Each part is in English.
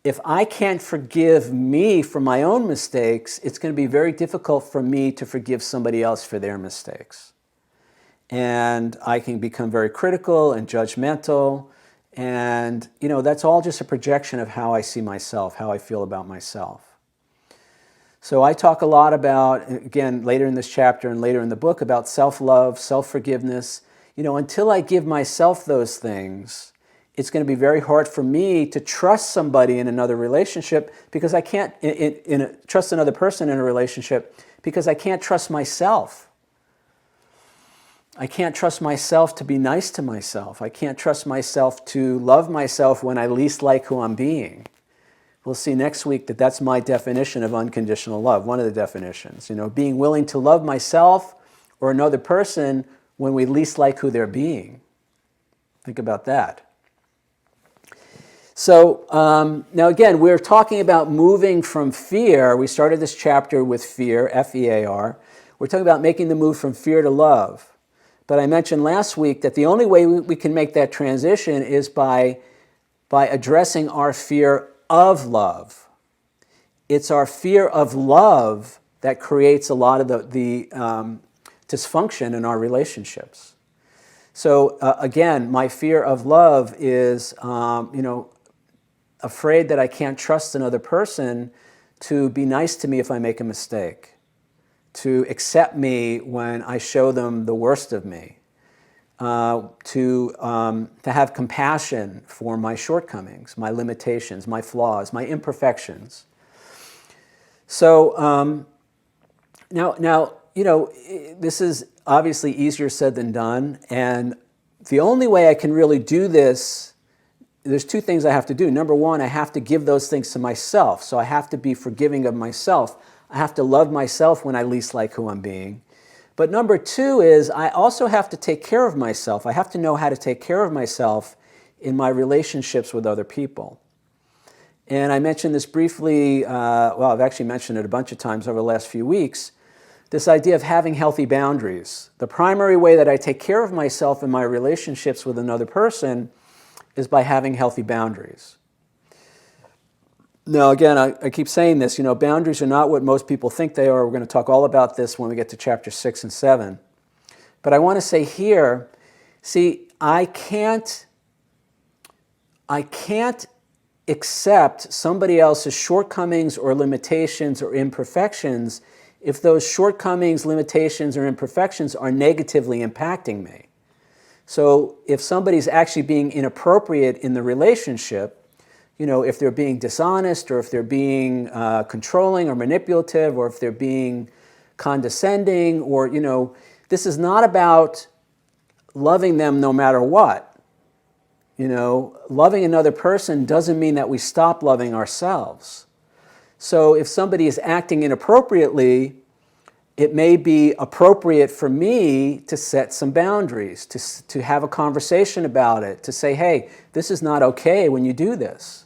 if I can't forgive me for my own mistakes, it's going to be very difficult for me to forgive somebody else for their mistakes. And I can become very critical and judgmental. And, that's all just a projection of how I see myself, how I feel about myself. So I talk a lot about, again, later in this chapter and later in the book, about self-love, self-forgiveness. Until I give myself those things, it's going to be very hard for me to trust somebody in another relationship because I can't trust another person in a relationship because I can't trust myself. I can't trust myself to be nice to myself. I can't trust myself to love myself when I least like who I'm being. We'll see next week that that's my definition of unconditional love, one of the definitions. Being willing to love myself or another person when we least like who they're being. Think about that. So now again, we're talking about moving from fear. We started this chapter with fear, F-E-A-R. We're talking about making the move from fear to love. But I mentioned last week that the only way we can make that transition is by addressing our fear of love. It's our fear of love that creates a lot of the dysfunction in our relationships. So again, my fear of love is, afraid that I can't trust another person to be nice to me if I make a mistake, to accept me when I show them the worst of me, to have compassion for my shortcomings, my limitations, my flaws, my imperfections. So now, this is obviously easier said than done, and the only way I can really do this, there's two things I have to do. Number one, I have to give those things to myself. So I have to be forgiving of myself. I have to love myself when I least like who I'm being. But number two is I also have to take care of myself. I have to know how to take care of myself in my relationships with other people. And I mentioned this briefly, I've actually mentioned it a bunch of times over the last few weeks, this idea of having healthy boundaries. The primary way that I take care of myself in my relationships with another person is by having healthy boundaries. Now, again, I keep saying this, boundaries are not what most people think they are. We're going to talk all about this when we get to chapter 6 and 7. But I want to say here, see, I can't accept somebody else's shortcomings or limitations or imperfections if those shortcomings, limitations, or imperfections are negatively impacting me. So if somebody's actually being inappropriate in the relationship, if they're being dishonest or if they're being controlling or manipulative or if they're being condescending or, this is not about loving them no matter what. Loving another person doesn't mean that we stop loving ourselves. So if somebody is acting inappropriately, it may be appropriate for me to set some boundaries, to have a conversation about it, to say, hey, this is not okay when you do this.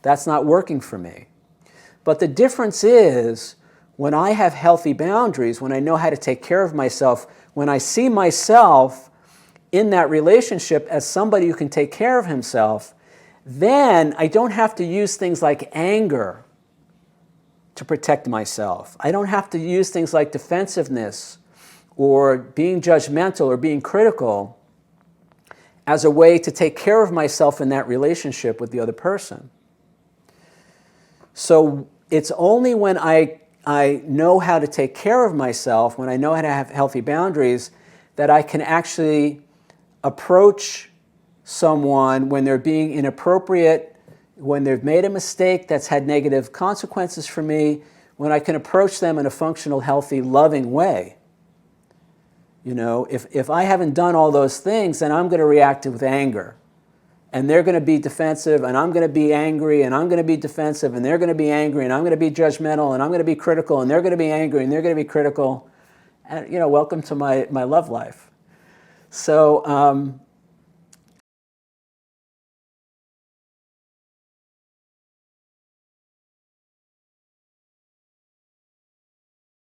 That's not working for me. But the difference is when I have healthy boundaries, when I know how to take care of myself, when I see myself in that relationship as somebody who can take care of himself, then I don't have to use things like anger to protect myself. I don't have to use things like defensiveness or being judgmental or being critical as a way to take care of myself in that relationship with the other person. So it's only when I know how to take care of myself, when I know how to have healthy boundaries, that I can actually approach someone when they're being inappropriate, when they've made a mistake that's had negative consequences for me, when I can approach them in a functional, healthy, loving way. If I haven't done all those things, then I'm going to react with anger. And they're going to be defensive, and I'm going to be angry, and I'm going to be defensive, and they're going to be angry, and I'm going to be judgmental, and I'm going to be critical, and they're going to be angry, and they're going to be critical. And, welcome to my love life. So